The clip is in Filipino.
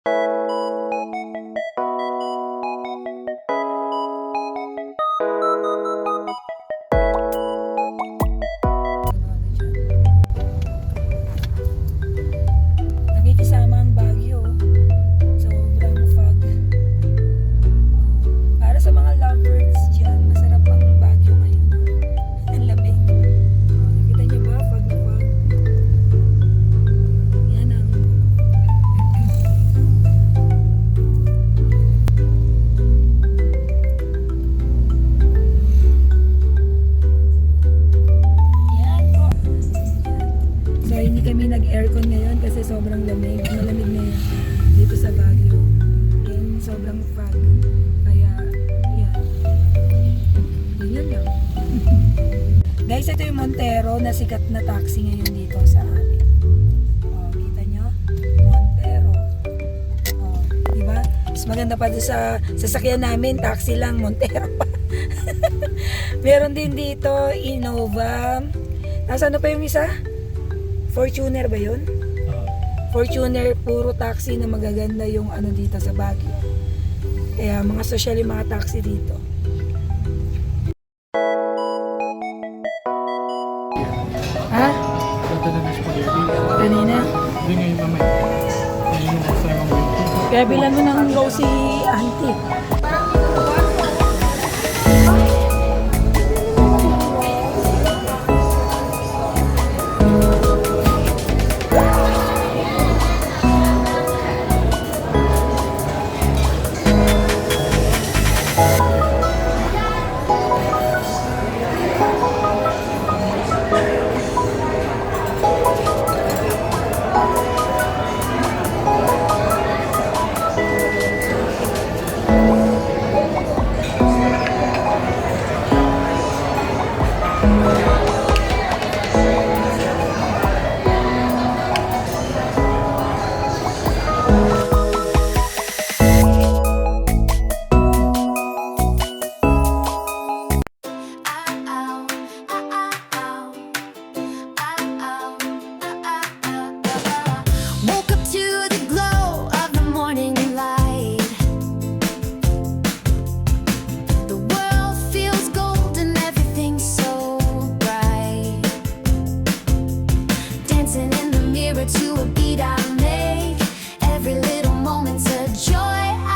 Nakikisama ang Baguio. Sobrang fog. Para sa mga lovebirds dyan, masarap ang Baguio ngayon. Ang lamig. Nakita niyo ba? Fog na fog. Yan ang... Yan po. So hindi kami nag-aircon ngayon kasi sobrang lamig. Malamig ngayon dito sa Baguio. And sobrang fog. Kaya, yan. Yun lang. Guys, ito yung Montero na sikat na taxi ngayon dito sa amin. Oh, kita nyo? Montero. Oh, diba? Mas maganda pa doon sa sasakyan namin, taxi lang, Montero pa. Meron din dito, Innova. Tapos ano pa yung isa? Fortuner ba yun? Fortuner, puro taxi na magaganda yung ano dito sa Baguio. Kaya mga social yung mga taxi dito. Ha? Kanina? Hindi ngayon mamaya. Ngayon yung kasama mo. Kaya bilan mo ng go si auntie.